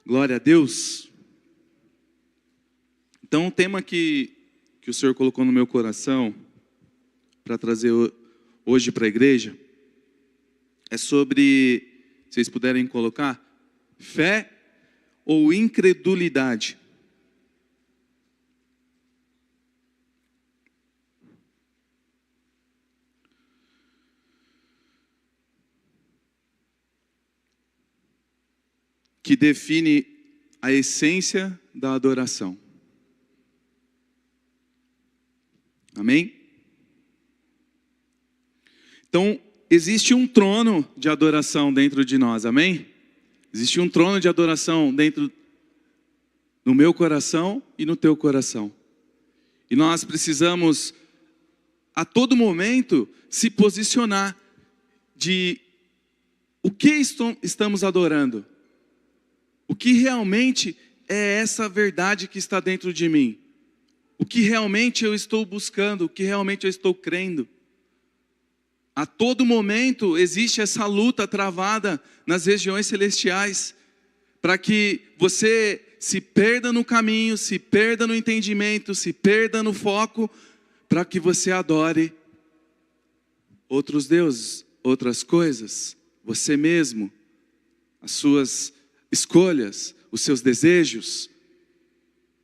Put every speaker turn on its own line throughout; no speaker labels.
Glória a Deus. Então, o tema que o Senhor colocou no meu coração para trazer hoje para a igreja é sobre, se vocês puderem colocar, fé ou incredulidade. Que define a essência da adoração. Amém? Então, existe um trono de adoração dentro de nós, amém? Existe um trono de adoração dentro no meu coração e no teu coração. E nós precisamos, a todo momento, se posicionar de o que estamos adorando. O que realmente é essa verdade que está dentro de mim? O que realmente eu estou buscando? O que realmente eu estou crendo? A todo momento existe essa luta travada nas regiões celestiais, para que você se perda no caminho, se perda no entendimento, se perda no foco, para que você adore outros deuses, outras coisas, você mesmo, as suas escolhas, os seus desejos,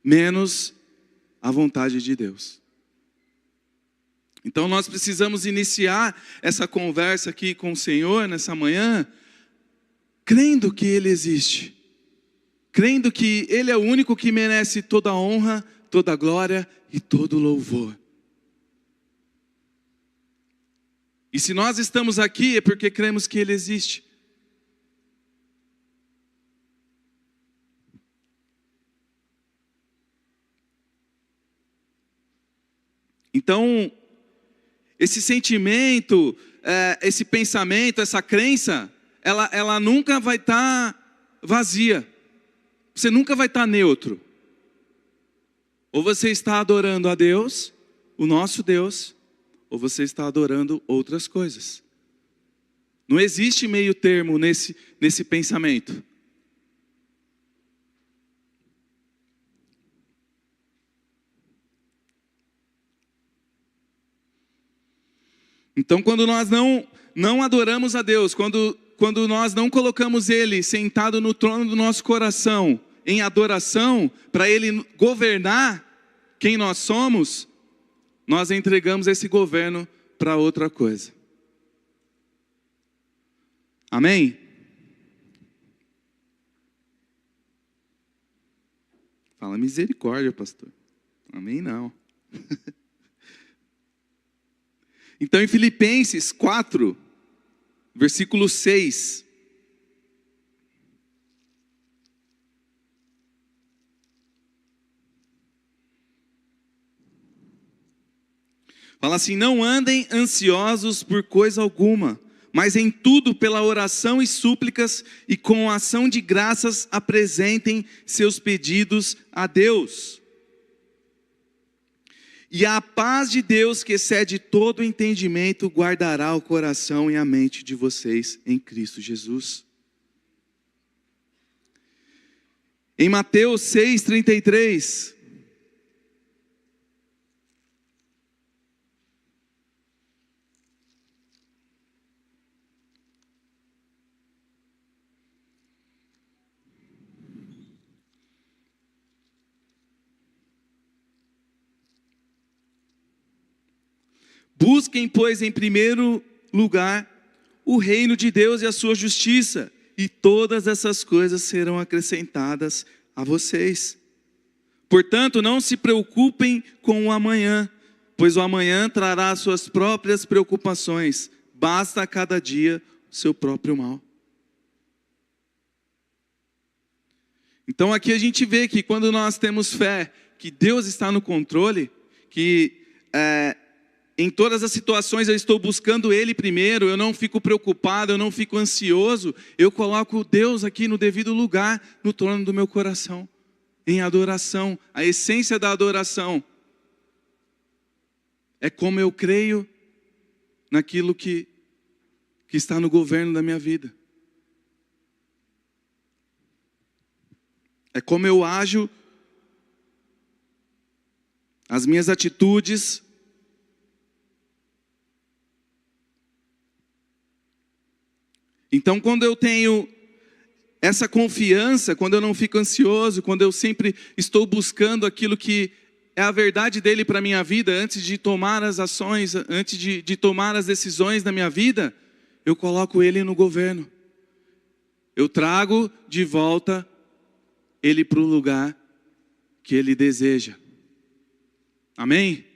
menos a vontade de Deus. Então nós precisamos iniciar essa conversa aqui com o Senhor nessa manhã, crendo que Ele existe, crendo que Ele é o único que merece toda a honra, toda a glória e todo o louvor. E se nós estamos aqui é porque cremos que Ele existe. Então, esse sentimento, esse pensamento, essa crença, ela nunca vai estar vazia. Você nunca vai estar neutro. Ou você está adorando a Deus, o nosso Deus, ou você está adorando outras coisas. Não existe meio termo nesse pensamento. Então, quando nós não adoramos a Deus, quando nós não colocamos Ele sentado no trono do nosso coração, em adoração, para Ele governar quem nós somos, nós entregamos esse governo para outra coisa. Amém? Fala misericórdia, pastor. Amém não. Então, em Filipenses 4, versículo 6. Fala assim: não andem ansiosos por coisa alguma, mas em tudo pela oração e súplicas e com ação de graças apresentem seus pedidos a Deus. E a paz de Deus, que excede todo entendimento, guardará o coração e a mente de vocês em Cristo Jesus. Em Mateus 6,33. Busquem, pois, em primeiro lugar o reino de Deus e a sua justiça, e todas essas coisas serão acrescentadas a vocês. Portanto, não se preocupem com o amanhã, pois o amanhã trará suas próprias preocupações. Basta a cada dia o seu próprio mal. Então aqui a gente vê que quando nós temos fé, que Deus está no controle, que em todas as situações eu estou buscando Ele primeiro, eu não fico preocupado, eu não fico ansioso, eu coloco Deus aqui no devido lugar, no trono do meu coração, em adoração. A essência da adoração é como eu creio naquilo que está no governo da minha vida. É como eu ajo, as minhas atitudes. Então, quando eu tenho essa confiança, quando eu não fico ansioso, quando eu sempre estou buscando aquilo que é a verdade dele para a minha vida, antes de tomar as ações, antes de tomar as decisões da minha vida, eu coloco ele no governo. Eu trago de volta ele para o lugar que ele deseja. Amém?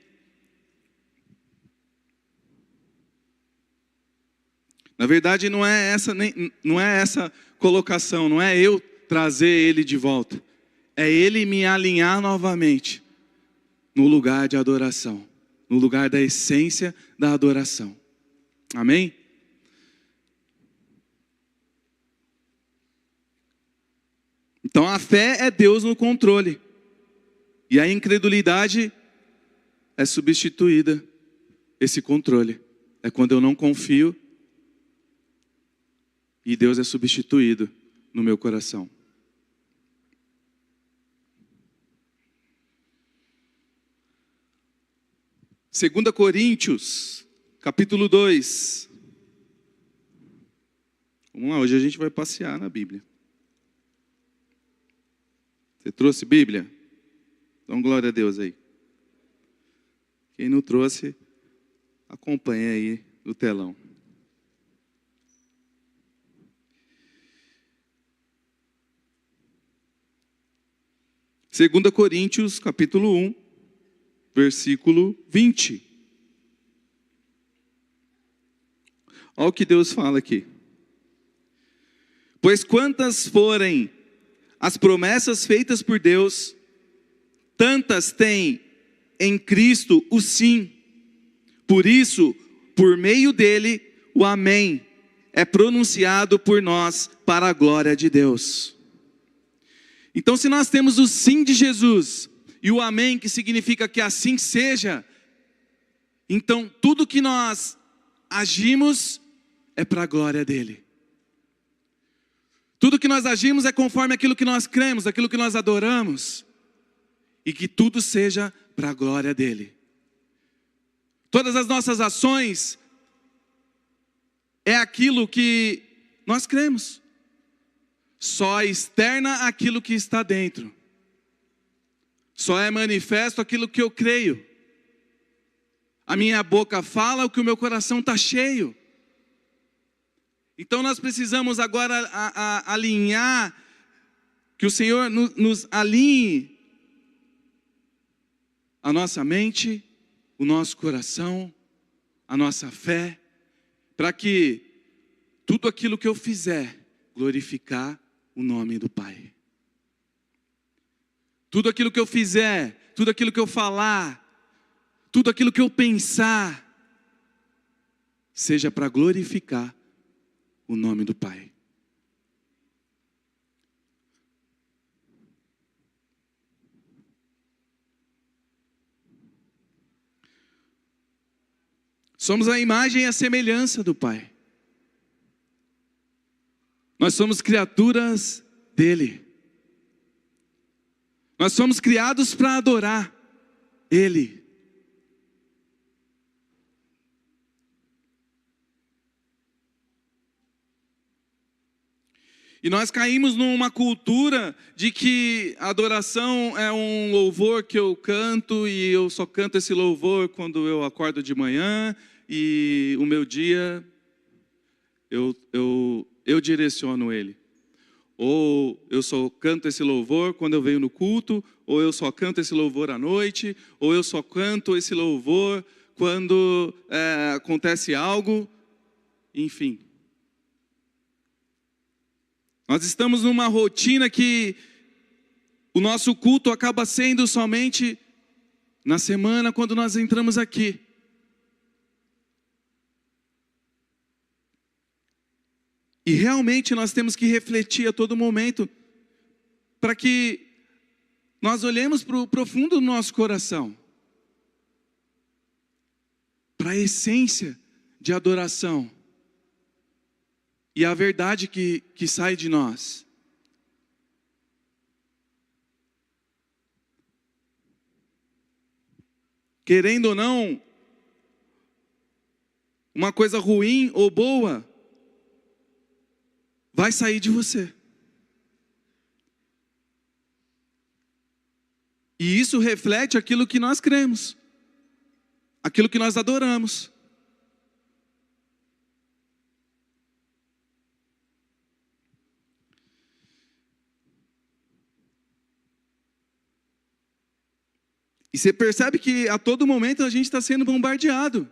Na verdade, não é essa colocação, não é eu trazer ele de volta. É ele me alinhar novamente no lugar de adoração, no lugar da essência da adoração. Amém? Então a fé é Deus no controle. E a incredulidade é substituída, esse controle. É quando eu não confio e Deus é substituído no meu coração. Segunda Coríntios, capítulo 2. Vamos lá, hoje a gente vai passear na Bíblia. Você trouxe Bíblia? Então glória a Deus aí. Quem não trouxe, acompanha aí no telão. Segunda Coríntios, capítulo 1, versículo 20. Olha o que Deus fala aqui. Pois quantas forem as promessas feitas por Deus, tantas têm em Cristo o sim. Por isso, por meio dele, o amém é pronunciado por nós para a glória de Deus. Então, se nós temos o sim de Jesus e o amém, que significa que assim seja, então tudo que nós agimos é para a glória dele. Tudo que nós agimos é conforme aquilo que nós cremos, aquilo que nós adoramos. E que tudo seja para a glória dele. Todas as nossas ações é aquilo que nós cremos. Só externa aquilo que está dentro. Só é manifesto aquilo que eu creio. A minha boca fala o que o meu coração está cheio. Então nós precisamos agora alinhar, que o Senhor nos alinhe a nossa mente, o nosso coração, a nossa fé, para que tudo aquilo que eu fizer glorificar o nome do Pai. Tudo aquilo que eu fizer, tudo aquilo que eu falar, tudo aquilo que eu pensar, seja para glorificar o nome do Pai. Somos a imagem e a semelhança do Pai. Nós somos criaturas dele. Nós somos criados para adorar ele. E nós caímos numa cultura de que a adoração é um louvor que eu canto e eu só canto esse louvor quando eu acordo de manhã e o meu dia eu direciono ele. Ou eu só canto esse louvor quando eu venho no culto, ou eu só canto esse louvor à noite, ou eu só canto esse louvor quando acontece algo, enfim. Nós estamos numa rotina que o nosso culto acaba sendo somente na semana quando nós entramos aqui. E realmente nós temos que refletir a todo momento para que nós olhemos para o profundo do nosso coração, para a essência de adoração e a verdade que sai de nós. querendo ou não, uma coisa ruim ou boa, vai sair de você. E isso reflete aquilo que nós cremos, aquilo que nós adoramos. E você percebe que a todo momento a gente está sendo bombardeado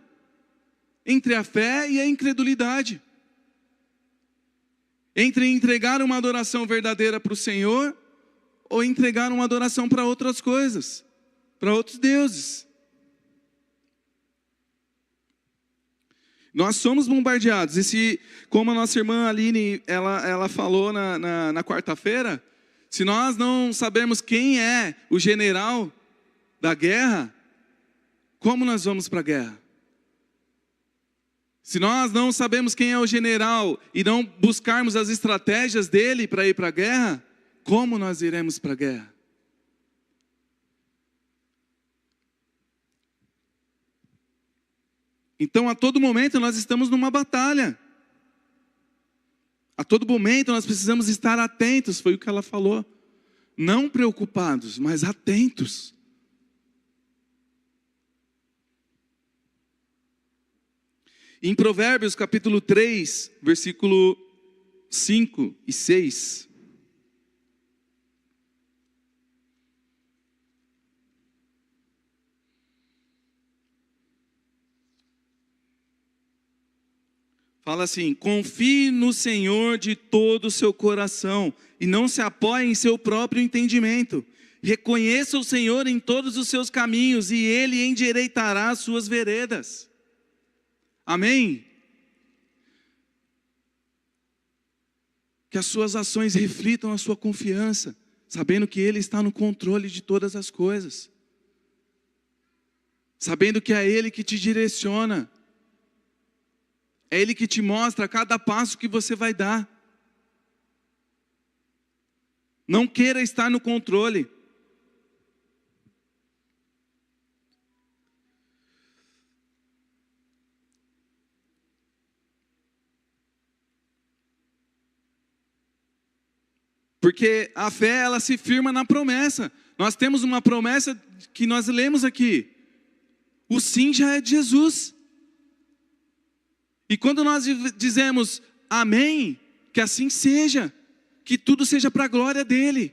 entre a fé e a incredulidade, entre entregar uma adoração verdadeira para o Senhor ou entregar uma adoração para outras coisas, para outros deuses. Nós somos bombardeados. E se, como a nossa irmã Aline, ela falou na quarta-feira, se nós não sabemos quem é o general da guerra, como nós vamos para a guerra? Se nós não sabemos quem é o general e não buscarmos as estratégias dele para ir para a guerra, como nós iremos para a guerra? Então, a todo momento nós estamos numa batalha. A todo momento nós precisamos estar atentos, foi o que ela falou. Não preocupados, mas atentos. Em Provérbios capítulo 3, versículo 5 e 6. Fala assim: confie no Senhor de todo o seu coração e não se apoie em seu próprio entendimento. Reconheça o Senhor em todos os seus caminhos e Ele endireitará as suas veredas. Amém? Que as suas ações reflitam a sua confiança, sabendo que Ele está no controle de todas as coisas. Sabendo que é Ele que te direciona. É Ele que te mostra cada passo que você vai dar. Não queira estar no controle. Porque a fé, ela se firma na promessa. Nós temos uma promessa que nós lemos aqui. O sim já é de Jesus. E quando nós dizemos amém, que assim seja, que tudo seja para a glória dele,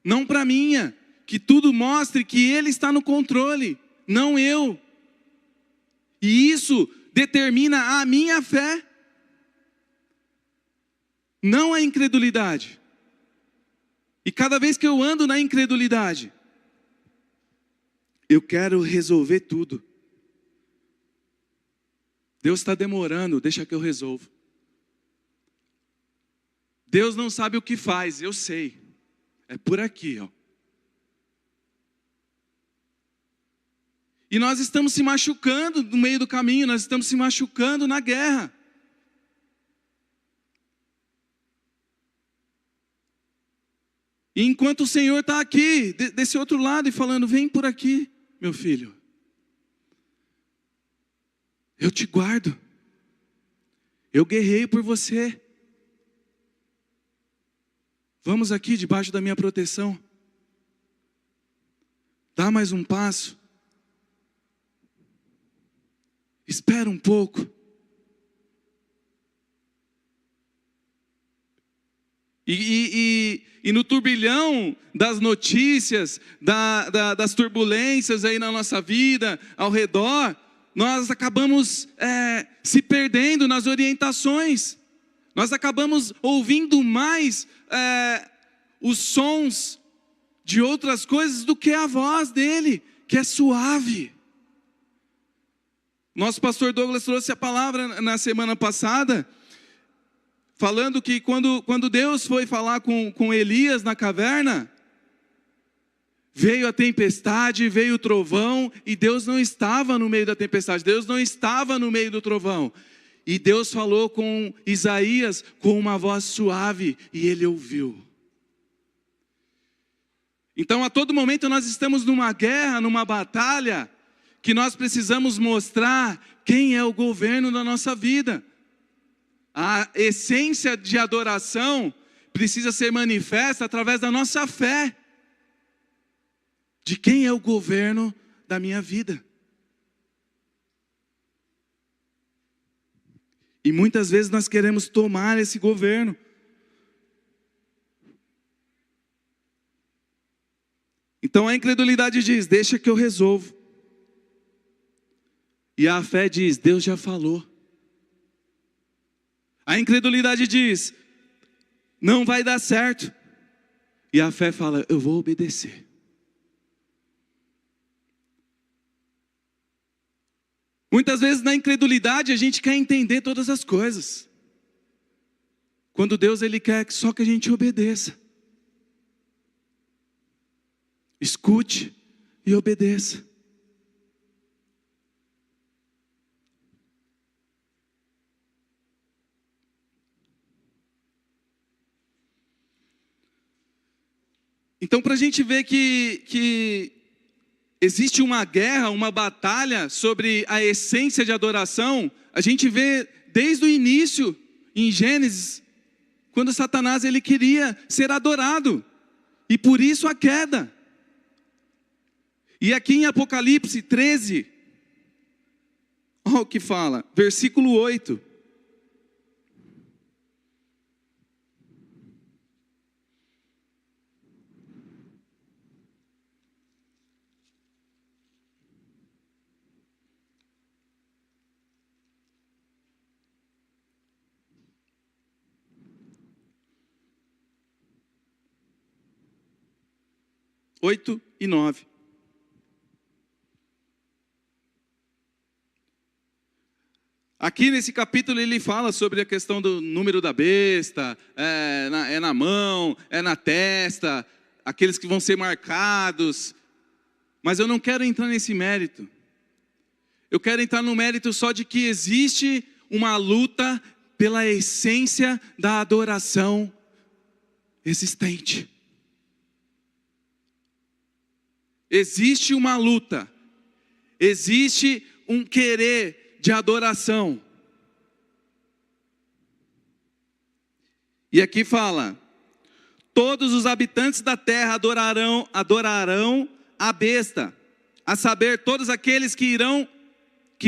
não para a minha, que tudo mostre que ele está no controle, não eu. E isso determina a minha fé, não a incredulidade. E cada vez que eu ando na incredulidade, eu quero resolver tudo. Deus está demorando, deixa que eu resolvo. Deus não sabe o que faz, eu sei. É por aqui, ó. E nós estamos se machucando no meio do caminho, nós estamos se machucando na guerra. E enquanto o Senhor está aqui, desse outro lado, e falando: vem por aqui, meu filho. Eu te guardo. Eu guerreio por você. Vamos aqui debaixo da minha proteção. Dá mais um passo. Espera um pouco. E no turbilhão das notícias, das turbulências aí na nossa vida, ao redor, nós acabamos se perdendo nas orientações. Nós acabamos ouvindo mais os sons de outras coisas do que a voz dele, que é suave. Nosso pastor Douglas trouxe a palavra na semana passada, falando que quando Deus foi falar com Elias na caverna, veio a tempestade, veio o trovão, e Deus não estava no meio da tempestade, Deus não estava no meio do trovão. E Deus falou com Isaías com uma voz suave, e ele ouviu. Então a todo momento nós estamos numa guerra, numa batalha, que nós precisamos mostrar quem é o governo da nossa vida. A essência de adoração precisa ser manifesta através da nossa fé. De quem é o governo da minha vida. E muitas vezes nós queremos tomar esse governo. Então a incredulidade diz, deixa que eu resolvo. E a fé diz, Deus já falou. A incredulidade diz, não vai dar certo. E a fé fala, eu vou obedecer. Muitas vezes na incredulidade a gente quer entender todas as coisas. Quando Deus ele quer só que a gente obedeça. Escute e obedeça. Então, para a gente ver que existe uma guerra, uma batalha sobre a essência de adoração, a gente vê desde o início, em Gênesis, quando Satanás ele queria ser adorado, e por isso a queda. E aqui em Apocalipse 13, olha o que fala, versículo 8. Oito e 9. Aqui nesse capítulo ele fala sobre a questão do número da besta, é na mão, é na testa, aqueles que vão ser marcados. Mas eu não quero entrar nesse mérito. Eu quero entrar no mérito só de que existe uma luta pela essência da adoração existente. Existe uma luta, existe um querer de adoração. E aqui fala, todos os habitantes da terra adorarão a besta, a saber, todos aqueles que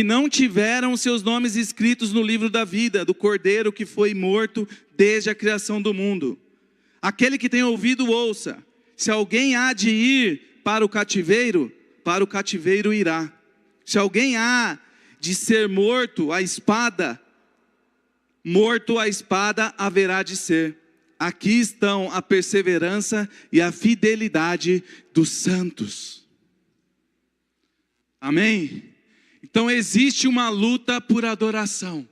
não tiveram seus nomes escritos no livro da vida, do Cordeiro que foi morto desde a criação do mundo. Aquele que tem ouvido, ouça. Se alguém há de ir para o cativeiro irá. Se alguém há de ser morto à espada haverá de ser. Aqui estão a perseverança e a fidelidade dos santos. Amém? Então existe uma luta por adoração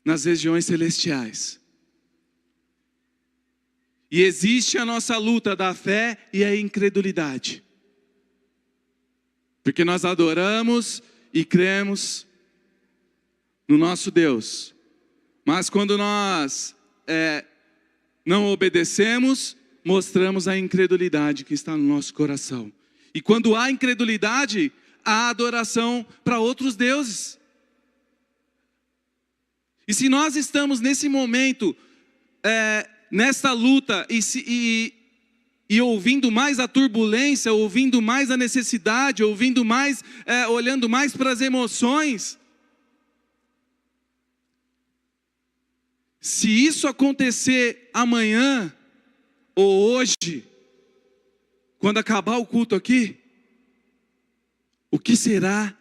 nas regiões celestiais. E existe a nossa luta da fé e a incredulidade. Porque nós adoramos e cremos no nosso Deus. Mas quando nós não obedecemos, mostramos a incredulidade que está no nosso coração. E quando há incredulidade, há adoração para outros deuses. E se nós estamos nesse momento, nesta luta e ouvindo mais a turbulência, ouvindo mais a necessidade, ouvindo mais, olhando mais para as emoções, se isso acontecer amanhã ou hoje, quando acabar o culto aqui, o que será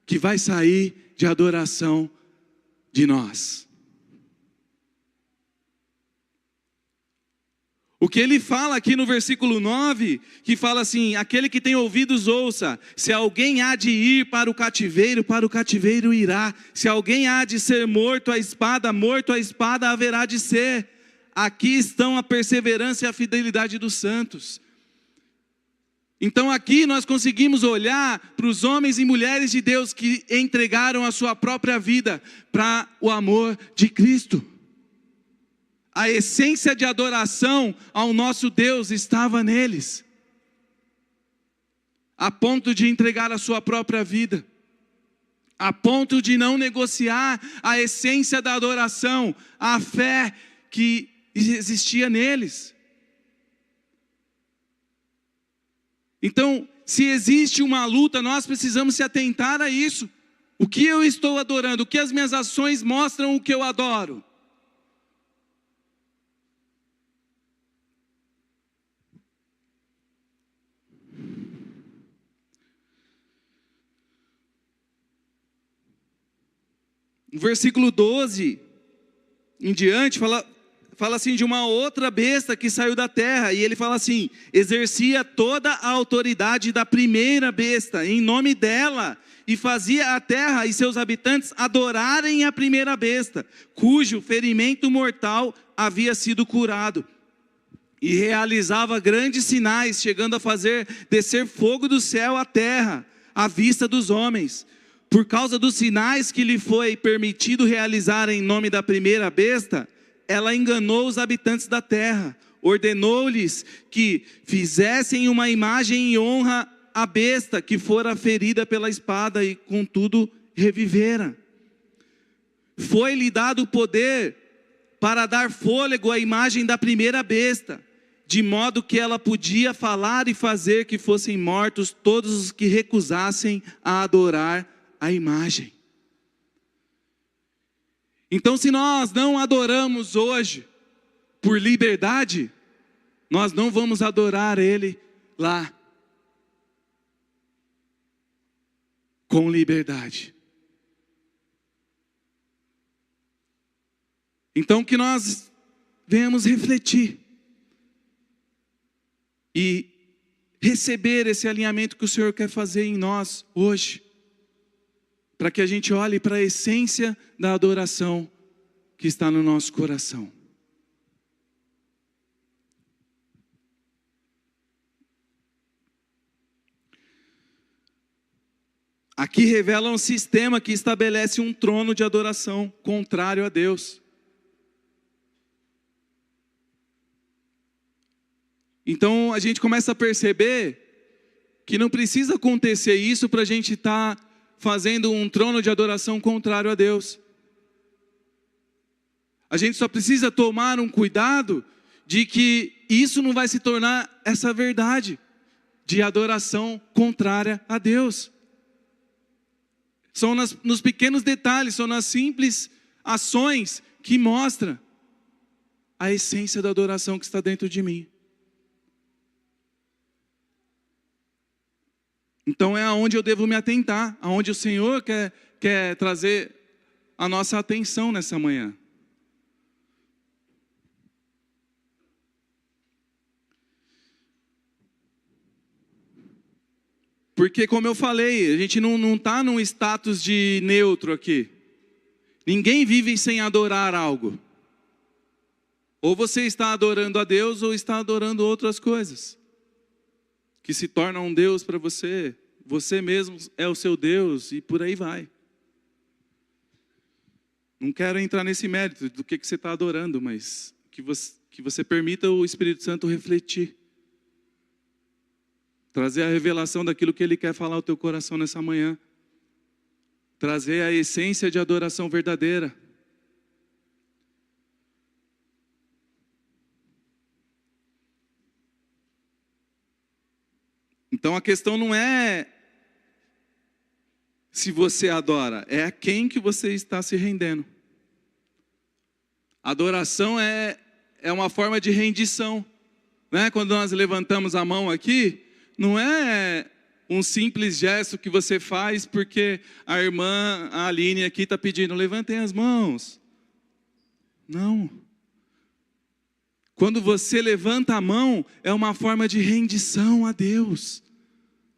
que vai sair de adoração de nós? O que ele fala aqui no versículo 9, que fala assim, aquele que tem ouvidos ouça, se alguém há de ir para o cativeiro irá, se alguém há de ser morto à espada haverá de ser. Aqui estão a perseverança e a fidelidade dos santos. Então aqui nós conseguimos olhar para os homens e mulheres de Deus que entregaram a sua própria vida para o amor de Cristo. A essência de adoração ao nosso Deus estava neles. a ponto de entregar a sua própria vida, a ponto de não negociar a essência da adoração, a fé que existia neles. Então, se existe uma luta, nós precisamos se atentar a isso. O que eu estou adorando? O que as minhas ações mostram o que eu adoro? No versículo 12 em diante, fala assim de uma outra besta que saiu da terra, e ele fala assim: exercia toda a autoridade da primeira besta, em nome dela, e fazia a terra e seus habitantes adorarem a primeira besta, cujo ferimento mortal havia sido curado. E realizava grandes sinais, chegando a fazer descer fogo do céu à terra, à vista dos homens. Por causa dos sinais que lhe foi permitido realizar em nome da primeira besta, ela enganou os habitantes da terra, ordenou-lhes que fizessem uma imagem em honra à besta que fora ferida pela espada e contudo revivera. Foi-lhe dado o poder para dar fôlego à imagem da primeira besta, de modo que ela podia falar e fazer que fossem mortos todos os que recusassem a adorar a imagem. Então, se nós não adoramos hoje por liberdade, nós não vamos adorar Ele lá com liberdade. Então, que nós venhamos refletir e receber esse alinhamento que o Senhor quer fazer em nós hoje, para que a gente olhe para a essência da adoração que está no nosso coração. Aqui revela um sistema que estabelece um trono de adoração contrário a Deus. Então a gente começa a perceber que não precisa acontecer isso para a gente estar fazendo um trono de adoração contrário a Deus. A gente só precisa tomar um cuidado de que isso não vai se tornar essa verdade de adoração contrária a Deus. São nos pequenos detalhes, são nas simples ações que mostra a essência da adoração que está dentro de mim. Então é aonde eu devo me atentar, aonde o Senhor quer trazer a nossa atenção nessa manhã. Porque, como eu falei, a gente não está num status de neutro aqui. Ninguém vive sem adorar algo. Ou você está adorando a Deus, ou está adorando outras coisas que se tornam um Deus para você. Você mesmo é o seu Deus e por aí vai. Não quero entrar nesse mérito do que você está adorando, mas que você permita o Espírito Santo refletir. Trazer a revelação daquilo que Ele quer falar ao teu coração nessa manhã. Trazer a essência de adoração verdadeira. Então a questão não é se você adora, é a quem que você está se rendendo. Adoração é uma forma de rendição, né? Quando nós levantamos a mão aqui, não é um simples gesto que você faz porque a irmã a Aline aqui está pedindo, levantem as mãos. Não. Quando você levanta a mão, é uma forma de rendição a Deus.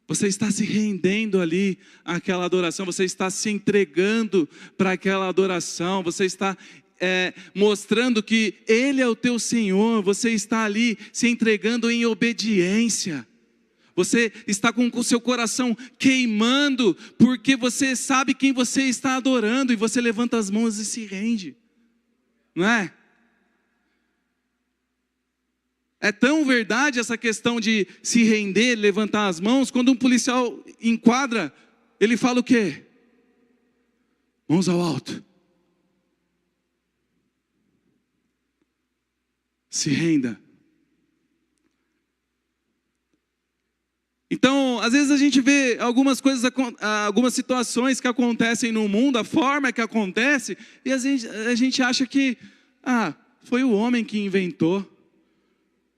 Você está se rendendo ali àquela adoração, você está se entregando para aquela adoração, você está mostrando que Ele é o teu Senhor, você está ali se entregando em obediência. Você está com o seu coração queimando, porque você sabe quem você está adorando, e você levanta as mãos e se rende. Não é? É tão verdade essa questão de se render, levantar as mãos, quando um policial enquadra, ele fala o quê? Mãos ao alto. Se renda. Então, às vezes a gente vê algumas coisas, algumas situações que acontecem no mundo, a forma que acontece, e a gente acha que, foi o homem que inventou.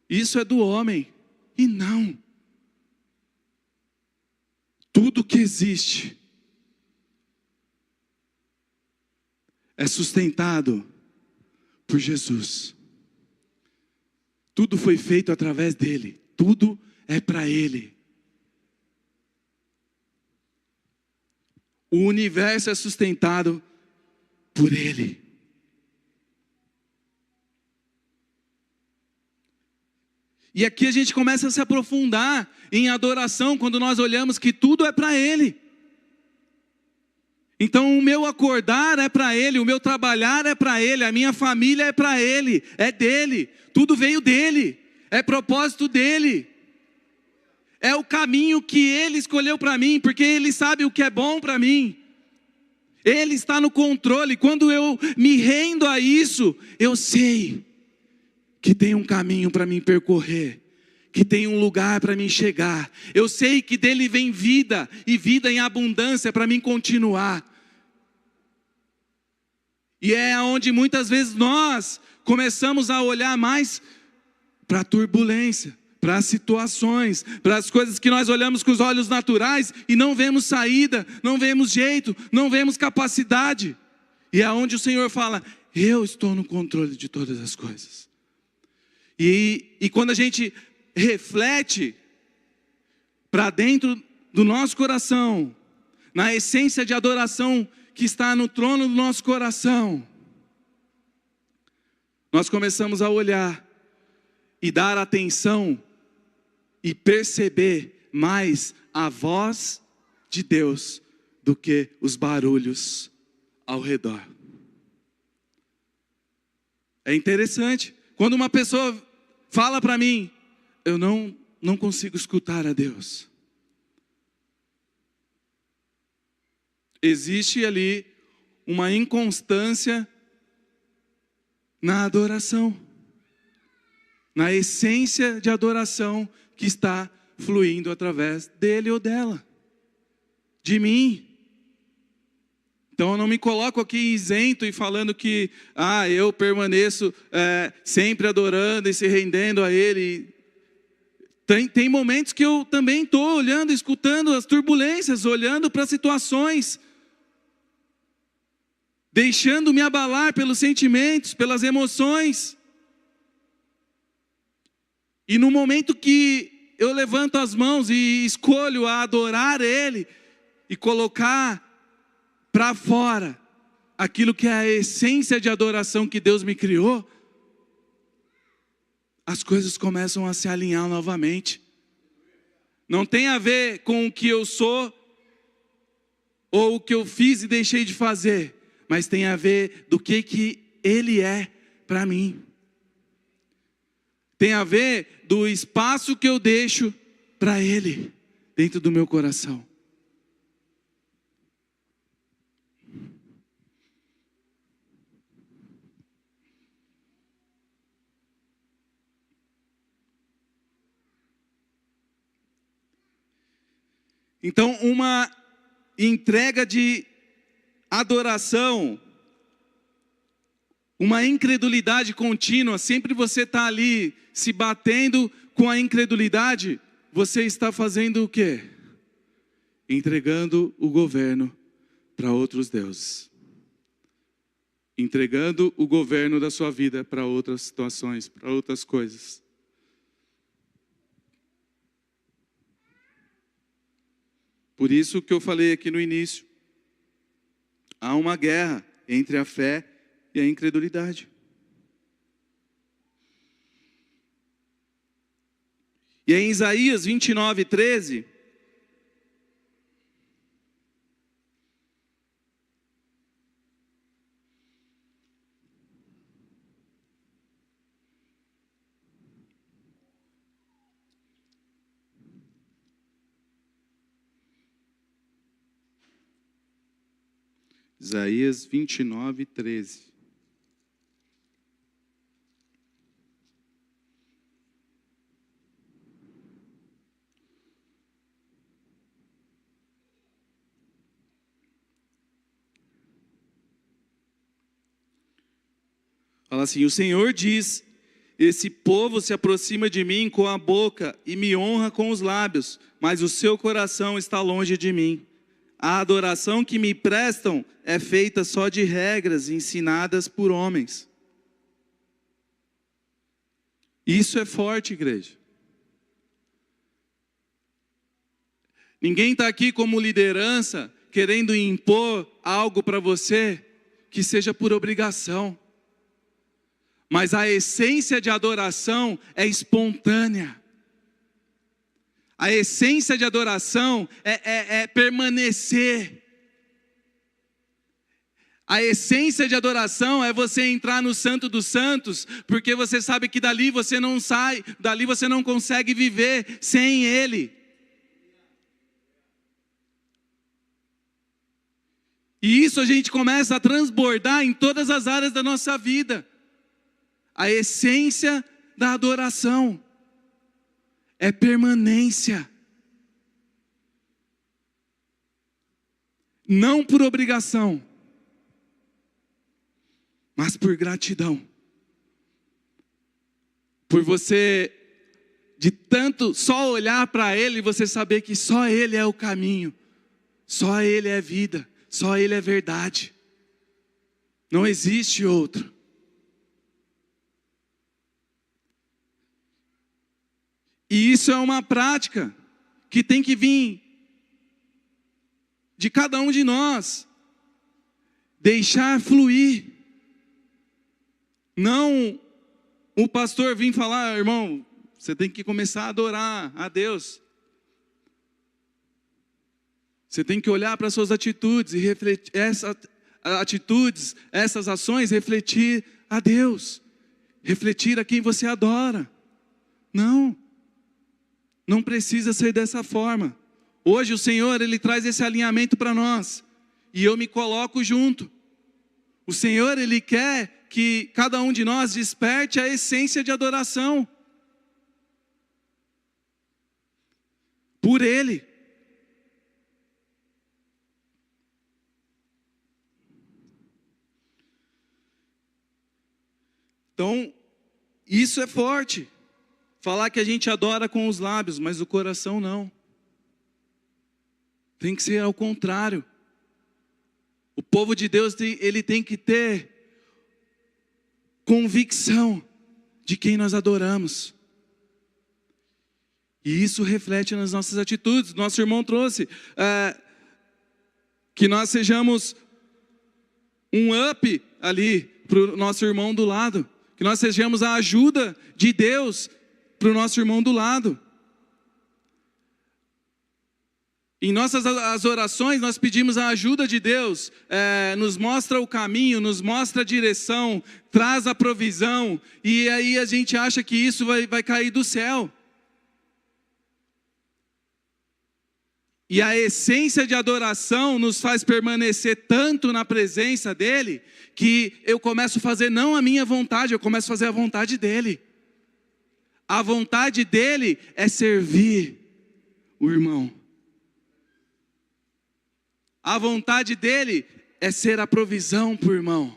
Isso é do homem. E não. Tudo que existe é sustentado por Jesus. Tudo foi feito através dele. Tudo é para ele. O universo é sustentado por ele. E aqui a gente começa a se aprofundar em adoração quando nós olhamos que tudo é para ele. Então o meu acordar é para ele, o meu trabalhar é para ele, a minha família é para ele, é dele. Tudo veio dele, é propósito dele. É o caminho que ele escolheu para mim, porque ele sabe o que é bom para mim. Ele está no controle. Quando eu me rendo a isso, eu sei que tem um caminho para mim percorrer, que tem um lugar para mim chegar. Eu sei que dele vem vida, e vida em abundância para mim continuar. E é onde muitas vezes nós começamos a olhar mais para a turbulência, para as situações, para as coisas que nós olhamos com os olhos naturais e não vemos saída, não vemos jeito, não vemos capacidade. E é onde o Senhor fala: eu estou no controle de todas as coisas. E quando a gente reflete para dentro do nosso coração, na essência de adoração que está no trono do nosso coração, nós começamos a olhar e dar atenção e perceber mais a voz de Deus do que os barulhos ao redor. É interessante, quando uma pessoa fala para mim: eu não consigo escutar a Deus. Existe ali uma inconstância na adoração, na essência de adoração que está fluindo através dele ou dela, de mim. Então eu não me coloco aqui isento e falando que eu permaneço sempre adorando e se rendendo a ele. Tem momentos que eu também estou olhando, escutando as turbulências, olhando para as situações, deixando-me abalar pelos sentimentos, pelas emoções. E no momento que eu levanto as mãos e escolho a adorar ele e colocar para fora aquilo que é a essência de adoração que Deus me criou, as coisas começam a se alinhar novamente. Não tem a ver com o que eu sou ou o que eu fiz e deixei de fazer, mas tem a ver do que ele é para mim. Tem a ver do espaço que eu deixo para ele dentro do meu coração. Então, uma entrega de adoração, uma incredulidade contínua, sempre você está ali se batendo com a incredulidade, você está fazendo o quê? Entregando o governo para outros deuses. Entregando o governo da sua vida para outras situações, para outras coisas. Por isso que eu falei aqui no início, há uma guerra entre a fé e a incredulidade. E em Isaías 29:13, Isaías 29, 13. Fala assim: o Senhor diz: esse povo se aproxima de mim com a boca e me honra com os lábios, mas o seu coração está longe de mim. A adoração que me prestam é feita só de regras ensinadas por homens. Isso é forte, igreja. Ninguém está aqui como liderança querendo impor algo para você que seja por obrigação. Mas a essência de adoração é espontânea. A essência de adoração é permanecer. A essência de adoração é você entrar no Santo dos Santos, porque você sabe que dali você não sai, dali você não consegue viver sem Ele. E isso a gente começa a transbordar em todas as áreas da nossa vida. A essência da adoração é permanência. Não por obrigação, mas por gratidão. Por você, de tanto só olhar para Ele, você saber que só Ele é o caminho, só Ele é vida, só Ele é verdade. Não existe outro. E isso é uma prática que tem que vir de cada um de nós. Deixar fluir. Não o pastor vir falar: irmão, você tem que começar a adorar a Deus. Você tem que olhar para as suas atitudes e refletir essas ações, refletir a Deus. Refletir a quem você adora. Não precisa ser dessa forma. Hoje o Senhor, Ele traz esse alinhamento para nós. E eu me coloco junto. O Senhor, Ele quer que cada um de nós desperte a essência de adoração. Por Ele. Então, isso é forte. Falar que a gente adora com os lábios, mas o coração não. Tem que ser ao contrário. O povo de Deus, ele tem que ter convicção de quem nós adoramos. E isso reflete nas nossas atitudes. Nosso irmão trouxe que nós sejamos um up ali para o nosso irmão do lado. Que nós sejamos a ajuda de Deus para o nosso irmão do lado. Em nossas as orações nós pedimos a ajuda de Deus, nos mostra o caminho, nos mostra a direção, traz a provisão, e aí a gente acha que isso vai cair do céu. E a essência de adoração nos faz permanecer tanto na presença dEle, que eu começo a fazer não a minha vontade, eu começo a fazer a vontade dEle. A vontade dEle é servir o irmão. A vontade dEle é ser a provisão para o irmão.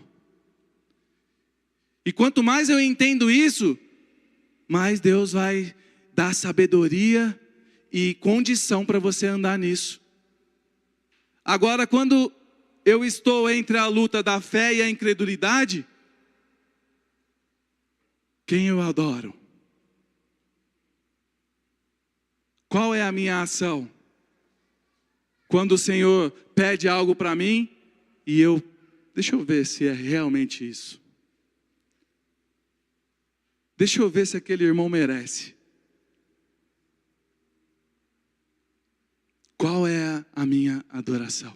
E quanto mais eu entendo isso, mais Deus vai dar sabedoria e condição para você andar nisso. Agora, quando eu estou entre a luta da fé e a incredulidade, quem eu adoro? Qual é a minha ação? Quando o Senhor pede algo para mim e deixa eu ver se é realmente isso. Deixa eu ver se aquele irmão merece. Qual é a minha adoração?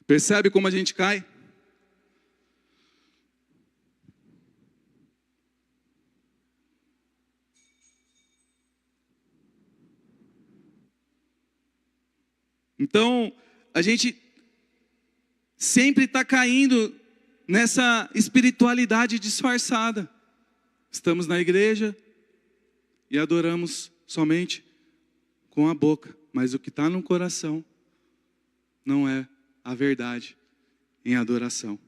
Percebe como a gente cai? Então, a gente sempre está caindo nessa espiritualidade disfarçada. Estamos na igreja e adoramos somente com a boca, mas o que está no coração não é a verdade em adoração.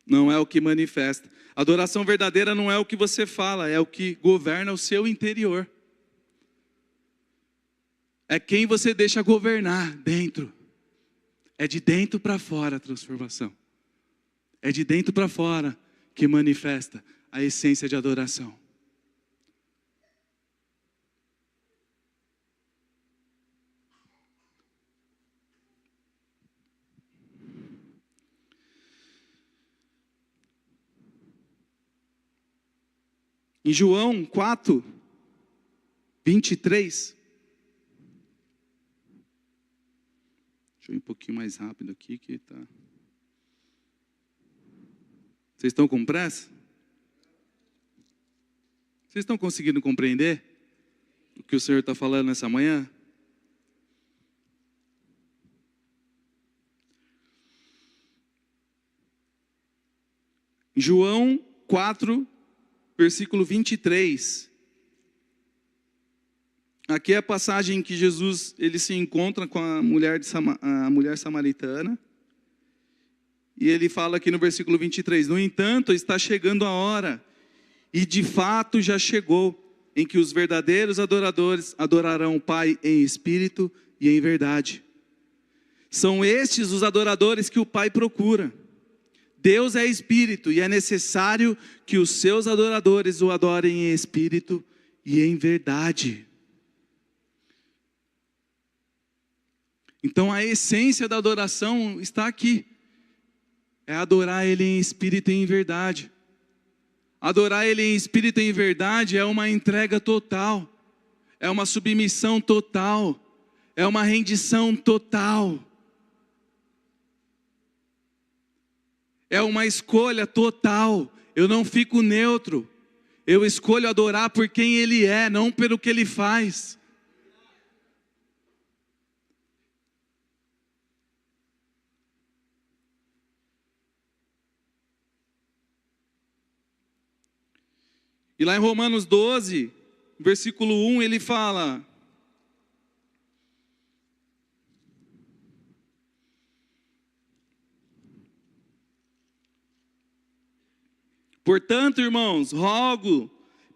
Não é o que manifesta. Adoração verdadeira não é o que você fala, é o que governa o seu interior. É quem você deixa governar dentro. É de dentro para fora a transformação. É de dentro para fora que manifesta a essência de adoração. Em João 4, 23. Deixa eu ir um pouquinho mais rápido aqui que tá. Vocês estão com pressa? Vocês estão conseguindo compreender o que o Senhor está falando nessa manhã? João 4, versículo 23. Aqui é a passagem em que Jesus ele se encontra com a mulher samaritana. E ele fala aqui no versículo 23. No entanto, está chegando a hora, e de fato já chegou, em que os verdadeiros adoradores adorarão o Pai em espírito e em verdade. São estes os adoradores que o Pai procura. Deus é espírito e é necessário que os seus adoradores o adorem em espírito e em verdade. Então a essência da adoração está aqui. É adorar Ele em espírito e em verdade. Adorar Ele em espírito e em verdade é uma entrega total. É uma submissão total. É uma rendição total. É uma escolha total. Eu não fico neutro. Eu escolho adorar por quem Ele é, não pelo que Ele faz. E lá em Romanos 12, versículo 1, ele fala: portanto, irmãos, rogo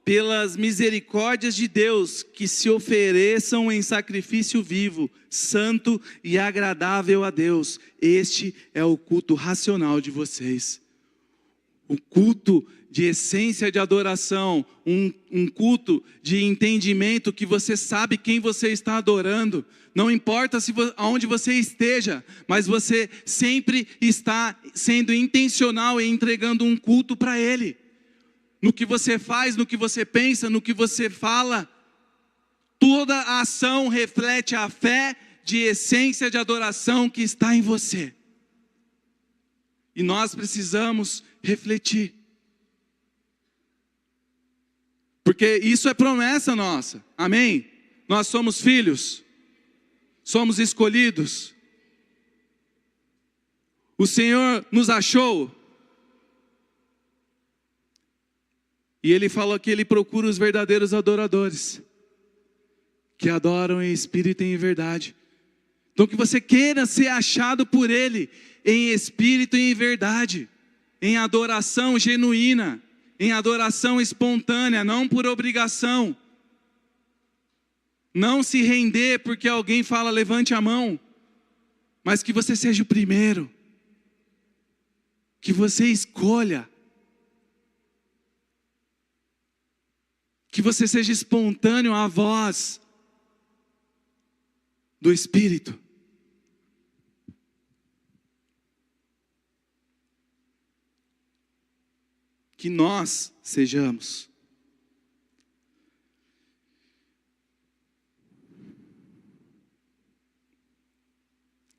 pelas misericórdias de Deus que se ofereçam em sacrifício vivo, santo e agradável a Deus. Este é o culto racional de vocês. O culto de essência de adoração, um culto de entendimento que você sabe quem você está adorando. Não importa aonde você esteja, mas você sempre está sendo intencional em entregando um culto para Ele. No que você faz, no que você pensa, no que você fala, toda a ação reflete a fé de essência de adoração que está em você. E nós precisamos refletir. Porque isso é promessa nossa, amém? Nós somos filhos, somos escolhidos. O Senhor nos achou. E Ele falou que Ele procura os verdadeiros adoradores, que adoram em espírito e em verdade. Então que você queira ser achado por Ele, em espírito e em verdade, em adoração genuína, em adoração espontânea, não por obrigação. Não se render porque alguém fala levante a mão, mas que você seja o primeiro. Que você escolha. Que você seja espontâneo à voz do Espírito. Que nós sejamos.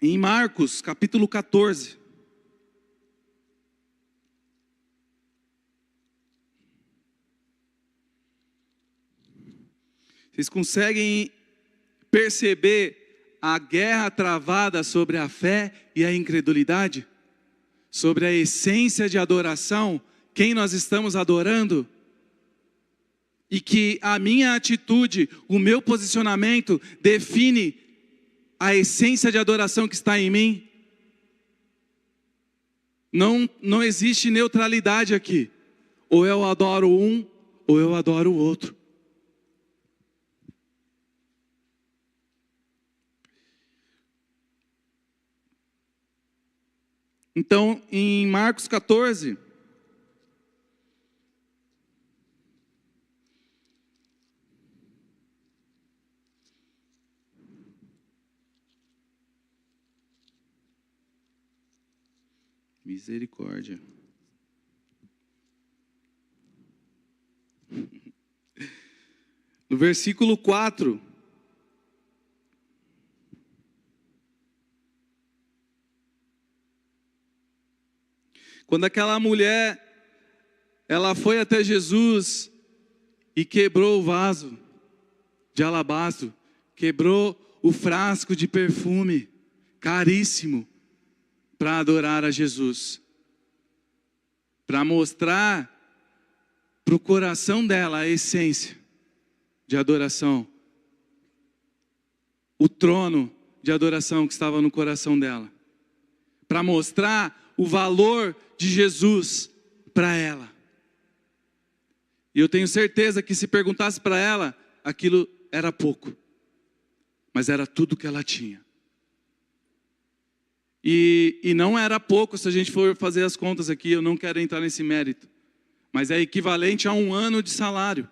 Em Marcos, capítulo 14. Vocês conseguem perceber a guerra travada sobre a fé e a incredulidade? Sobre a essência de adoração, quem nós estamos adorando? E que a minha atitude, o meu posicionamento define a essência de adoração que está em mim? Não existe neutralidade aqui. Ou eu adoro um, ou eu adoro o outro. Então, em Marcos 14, misericórdia. No versículo 4, quando aquela mulher, ela foi até Jesus e quebrou o vaso de alabastro, quebrou o frasco de perfume caríssimo para adorar a Jesus, para mostrar para o coração dela a essência de adoração, o trono de adoração que estava no coração dela, para mostrar o valor de Jesus para ela. E eu tenho certeza que se perguntasse para ela, aquilo era pouco, mas era tudo que ela tinha. E não era pouco, se a gente for fazer as contas aqui, eu não quero entrar nesse mérito, mas é equivalente a 1 ano de salário.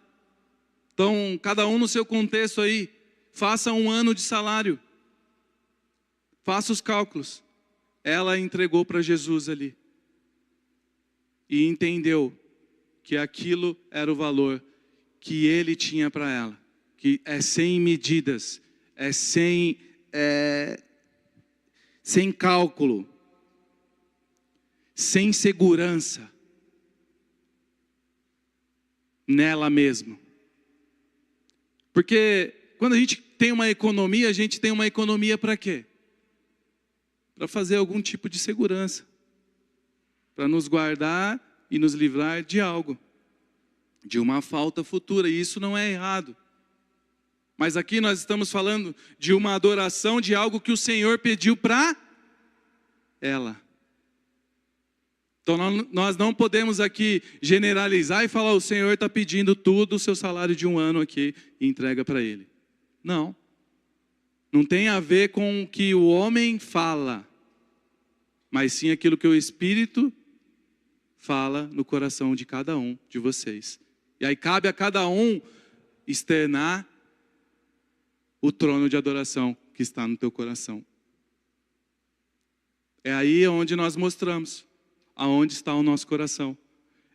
Então, cada um no seu contexto aí, faça 1 ano de salário. Faça os cálculos. Ela entregou para Jesus ali. E entendeu que aquilo era o valor que ele tinha para ela. Que é sem medidas, é sem cálculo, sem segurança nela mesma. Porque quando a gente tem uma economia, a gente tem uma economia para quê? Para fazer algum tipo de segurança, para nos guardar e nos livrar de algo, de uma falta futura, e isso não é errado. Mas aqui nós estamos falando de uma adoração de algo que o Senhor pediu para ela. Então nós não podemos aqui generalizar e falar, o Senhor está pedindo tudo, o seu salário de 1 ano aqui, e entrega para Ele. Não. Não tem a ver com o que o homem fala, mas sim aquilo que o Espírito fala no coração de cada um de vocês. E aí cabe a cada um externar o trono de adoração que está no teu coração. É aí onde nós mostramos aonde está o nosso coração.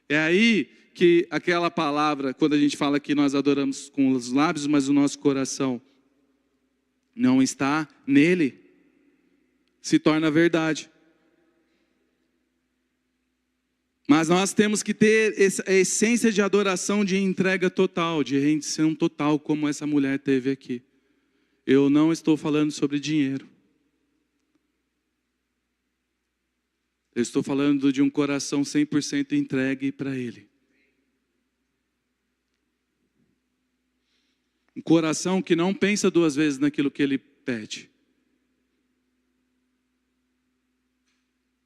É aí que aquela palavra, quando a gente fala que nós adoramos com os lábios, mas o nosso coração não está nele, se torna verdade. Mas nós temos que ter a essência de adoração, de entrega total, de rendição total, como essa mulher teve aqui. Eu não estou falando sobre dinheiro. Eu estou falando de um coração 100% entregue para Ele. Um coração que não pensa 2 vezes naquilo que Ele pede.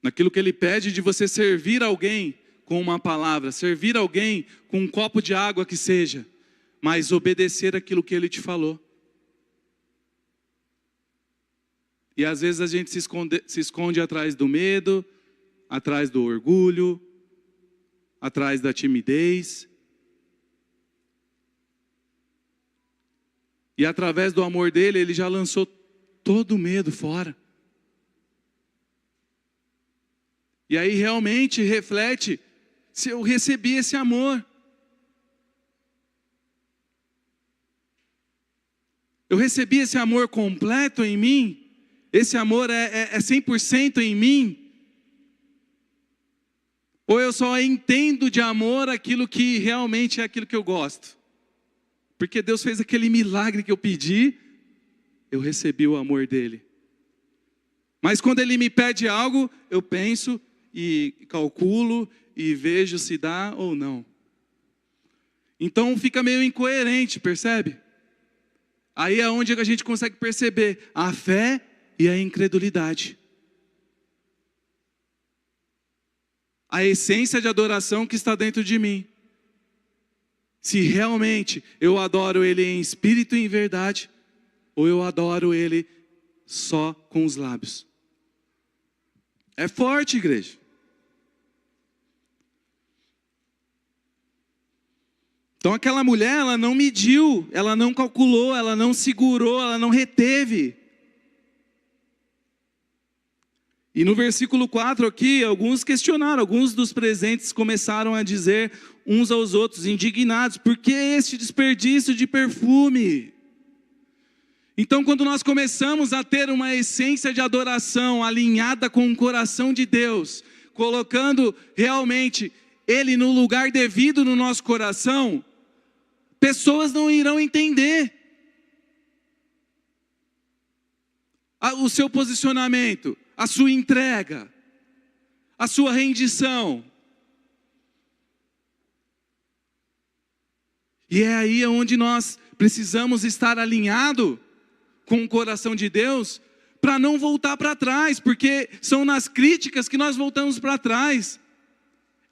Naquilo que Ele pede de você servir alguém com uma palavra, servir alguém com um copo de água que seja, mas obedecer aquilo que Ele te falou. E às vezes a gente se esconde atrás do medo, atrás do orgulho, atrás da timidez. E através do amor dele, ele já lançou todo o medo fora. E aí realmente reflete se eu recebi esse amor. Eu recebi esse amor completo em mim. Esse amor é 100% em mim. Ou eu só entendo de amor aquilo que realmente é aquilo que eu gosto. Porque Deus fez aquele milagre que eu pedi, eu recebi o amor dele. Mas quando ele me pede algo, eu penso e calculo e vejo se dá ou não. Então fica meio incoerente, percebe? Aí é onde a gente consegue perceber a fé e a incredulidade. A essência de adoração que está dentro de mim. Se realmente eu adoro ele em espírito e em verdade, ou eu adoro ele só com os lábios. É forte, igreja. Então aquela mulher, ela não mediu, ela não calculou, ela não segurou, ela não reteve. E no versículo 4 aqui, alguns questionaram, alguns dos presentes começaram a dizer uns aos outros, indignados, por que este desperdício de perfume? Então quando nós começamos a ter uma essência de adoração alinhada com o coração de Deus, colocando realmente Ele no lugar devido no nosso coração, pessoas não irão entender o seu posicionamento, a sua entrega, a sua rendição. E é aí onde nós precisamos estar alinhado com o coração de Deus, para não voltar para trás, porque são nas críticas que nós voltamos para trás.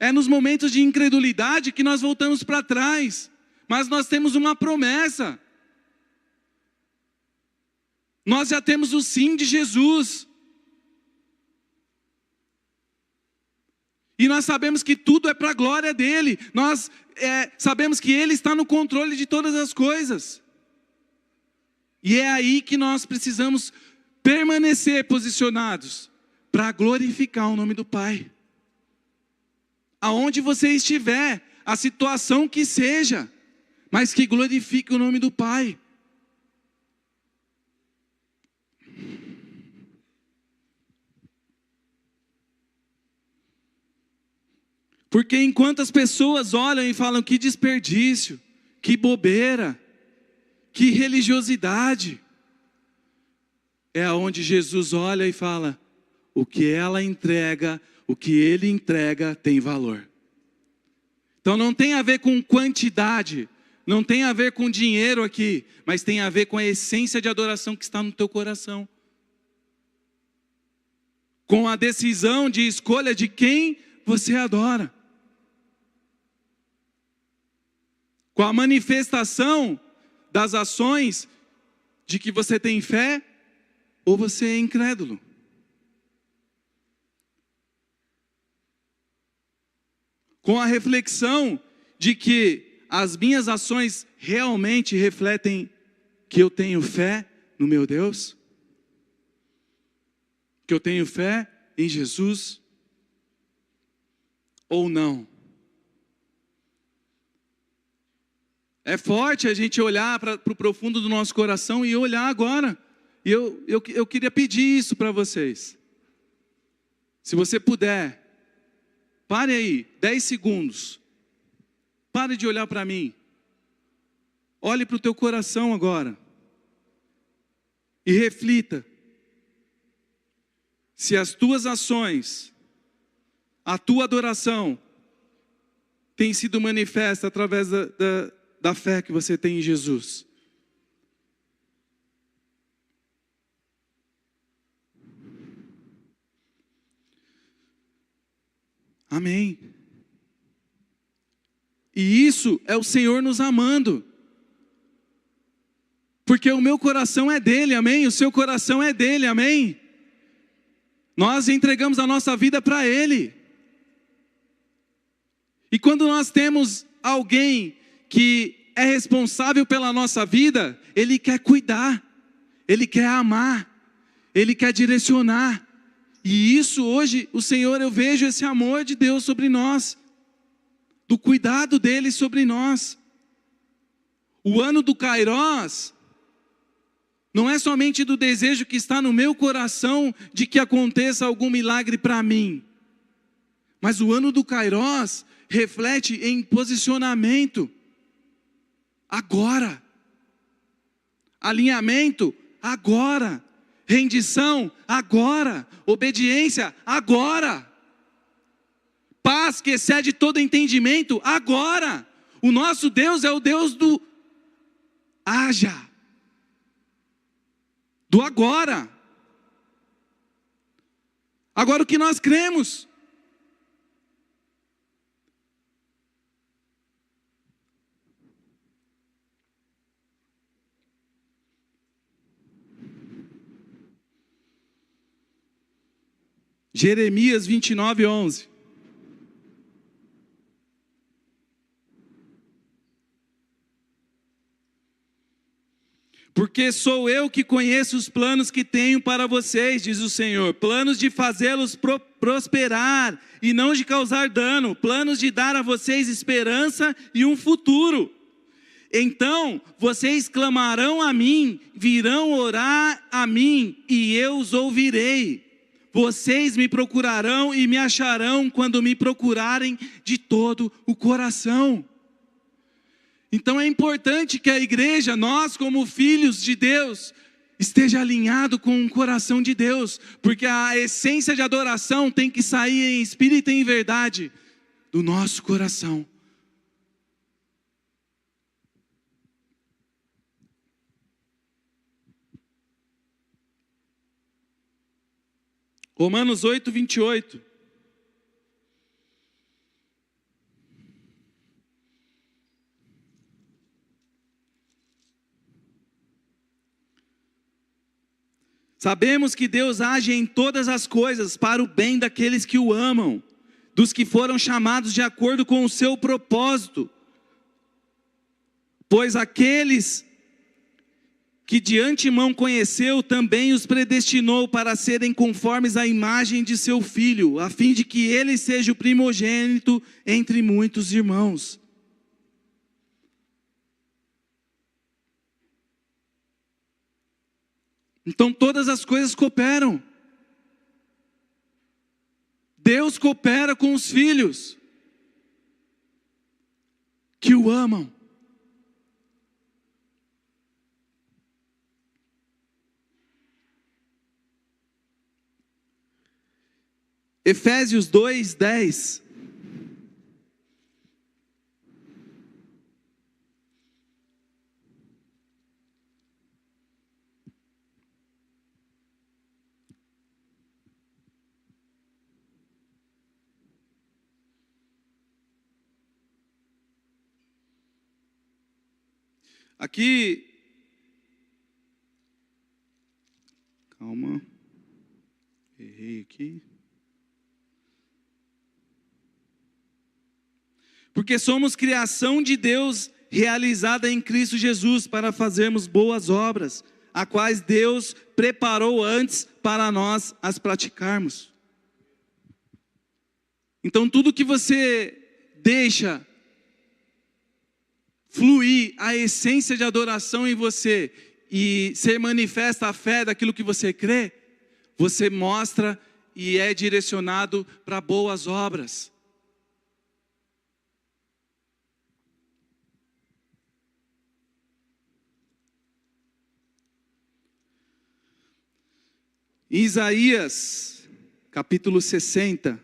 É nos momentos de incredulidade que nós voltamos para trás. Mas nós temos uma promessa. Nós já temos o sim de Jesus. E nós sabemos que tudo é para a glória dele. Nós sabemos que ele está no controle de todas as coisas. E é aí que nós precisamos permanecer posicionados para glorificar o nome do Pai. Aonde você estiver, a situação que seja, mas que glorifique o nome do Pai. Porque enquanto as pessoas olham e falam que desperdício, que bobeira, que religiosidade, é aonde Jesus olha e fala, o que ela entrega, o que ele entrega tem valor. Então não tem a ver com quantidade, não tem a ver com dinheiro aqui, mas tem a ver com a essência de adoração que está no teu coração. Com a decisão de escolha de quem você adora. Com a manifestação das ações de que você tem fé ou você é incrédulo. Com a reflexão de que as minhas ações realmente refletem que eu tenho fé no meu Deus, que eu tenho fé em Jesus, ou não. É forte a gente olhar para o profundo do nosso coração e olhar agora. E eu queria pedir isso para vocês. Se você puder, pare aí, 10 segundos. Pare de olhar para mim. Olhe para o teu coração agora. E reflita. Se as tuas ações, a tua adoração, tem sido manifesta através da fé que você tem em Jesus. Amém. E isso é o Senhor nos amando. Porque o meu coração é dele, amém? O seu coração é dele, amém? Nós entregamos a nossa vida para ele. E quando nós temos alguém que é responsável pela nossa vida, ele quer cuidar, ele quer amar, ele quer direcionar. E isso hoje, o Senhor, eu vejo esse amor de Deus sobre nós, do cuidado dele sobre nós. O ano do Kairós não é somente do desejo que está no meu coração de que aconteça algum milagre para mim, mas o ano do Kairós reflete em posicionamento agora, alinhamento agora. Rendição, agora. Obediência, agora. Paz que excede todo entendimento, agora. O nosso Deus é o Deus do haja, do agora. Agora o que nós cremos? Jeremias 29:11. Porque sou eu que conheço os planos que tenho para vocês, diz o Senhor, planos de fazê-los prosperar e não de causar dano, planos de dar a vocês esperança e um futuro. Então vocês clamarão a mim, virão orar a mim e eu os ouvirei. Vocês me procurarão e me acharão quando me procurarem de todo o coração. Então é importante que a igreja, nós como filhos de Deus, esteja alinhado com o coração de Deus, porque a essência de adoração tem que sair em espírito e em verdade do nosso coração. Romanos 8:28. Sabemos que Deus age em todas as coisas para o bem daqueles que o amam, dos que foram chamados de acordo com o seu propósito. Pois aqueles que de antemão conheceu, também os predestinou para serem conformes à imagem de seu Filho, a fim de que ele seja o primogênito entre muitos irmãos. Então todas as coisas cooperam. Deus coopera com os filhos que o amam. Efésios 2:10. Aqui, calma, errei aqui. Porque somos criação de Deus realizada em Cristo Jesus para fazermos boas obras, a quais Deus preparou antes para nós as praticarmos. Então tudo que você deixa fluir a essência de adoração em você e ser manifesta a fé daquilo que você crê, você mostra e é direcionado para boas obras. Isaías, capítulo 60.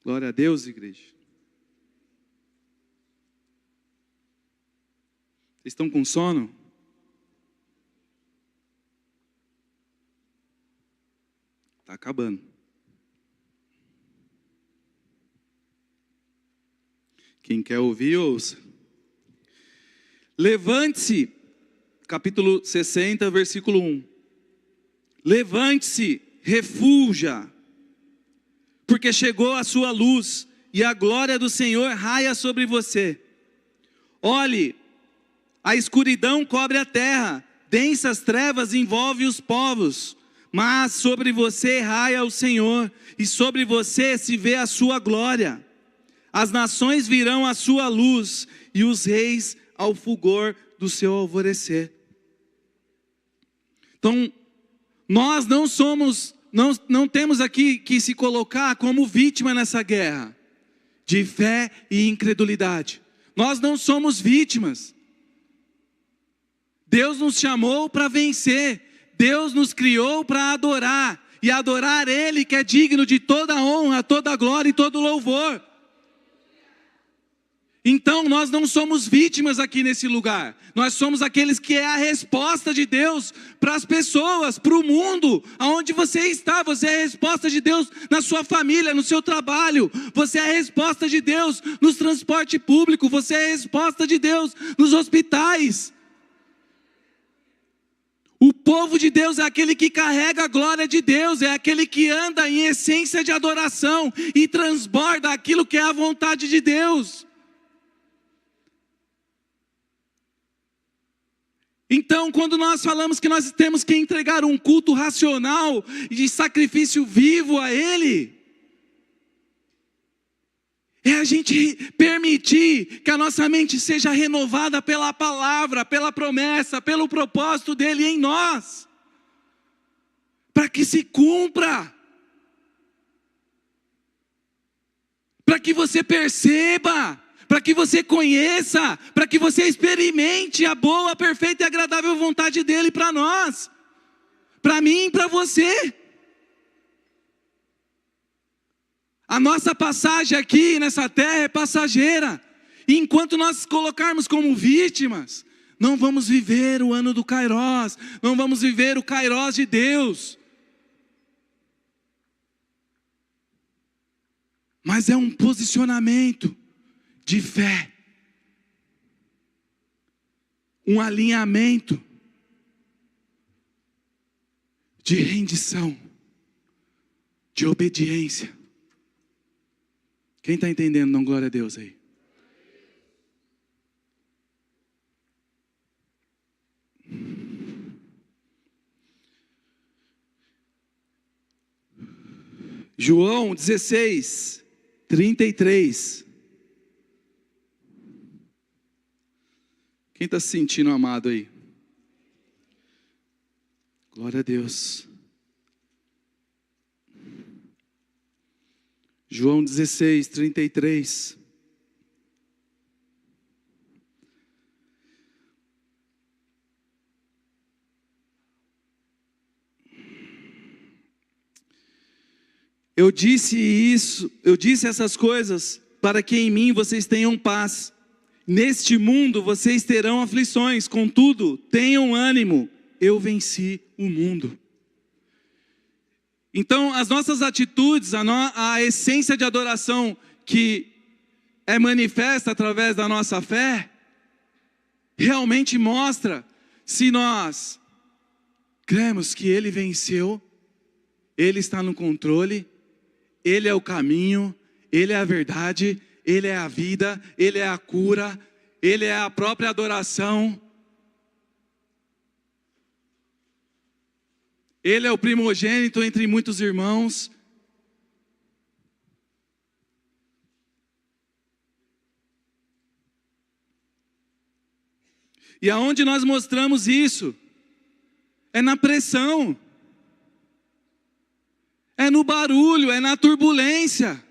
Glória a Deus, igreja. Vocês estão com sono? Está acabando. Quem quer ouvir, ouça. Levante-se, capítulo 60, versículo 1. Levante-se, refulja, porque chegou a sua luz, e a glória do Senhor raia sobre você. Olhe, a escuridão cobre a terra, densas trevas envolvem os povos, mas sobre você raia o Senhor, e sobre você se vê a sua glória. As nações virão à sua luz, e os reis ao fulgor do seu alvorecer. Então, nós não temos aqui que se colocar como vítima nessa guerra de fé e incredulidade. Nós não somos vítimas. Deus nos chamou para vencer. Deus nos criou para adorar. E adorar Ele que é digno de toda honra, toda glória e todo louvor. Então nós não somos vítimas aqui nesse lugar. Nós somos aqueles que é a resposta de Deus para as pessoas, para o mundo, aonde você está. Você é a resposta de Deus na sua família, no seu trabalho. Você é a resposta de Deus no transporte público. Você é a resposta de Deus nos hospitais. O povo de Deus é aquele que carrega a glória de Deus, é aquele que anda em essência de adoração e transborda aquilo que é a vontade de Deus. Então, quando nós falamos que nós temos que entregar um culto racional de sacrifício vivo a Ele, é a gente permitir que a nossa mente seja renovada pela palavra, pela promessa, pelo propósito dEle em nós, para que se cumpra, para que você perceba, para que você conheça, para que você experimente a boa, perfeita e agradável vontade dEle para nós, para mim e para você. A nossa passagem aqui nessa terra é passageira. E enquanto nós colocarmos como vítimas, não vamos viver o ano do Kairós, não vamos viver o Kairós de Deus. Mas é um posicionamento de fé, um alinhamento de rendição, de obediência. Quem está entendendo, não glória a Deus aí? João 16, 33. Quem está se sentindo amado aí? Glória a Deus. João 16, 33. Eu disse essas coisas para que em mim vocês tenham paz. Neste mundo vocês terão aflições, contudo, tenham ânimo, eu venci o mundo. Então, as nossas atitudes, a essência de adoração que é manifesta através da nossa fé, realmente mostra se nós cremos que Ele venceu, Ele está no controle, Ele é o caminho, Ele é a verdade, Ele é a vida, Ele é a cura, Ele é a própria adoração. Ele é o primogênito entre muitos irmãos. E aonde nós mostramos isso? É na pressão. É no barulho, é na turbulência.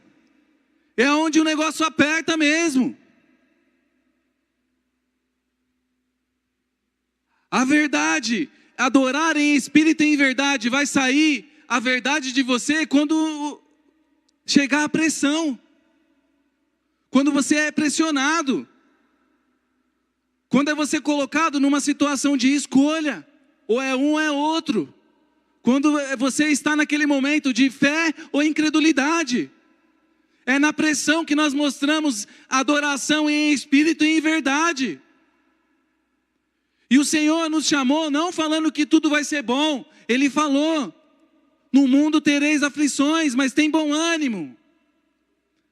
É onde o negócio aperta mesmo. A verdade, adorar em espírito e em verdade, vai sair a verdade de você quando chegar a pressão. Quando você é pressionado. Quando é você colocado numa situação de escolha. Ou é um ou é outro. Quando você está naquele momento de fé ou incredulidade. É na pressão que nós mostramos adoração em espírito e em verdade. E o Senhor nos chamou não falando que tudo vai ser bom. Ele falou, no mundo tereis aflições, mas tem bom ânimo.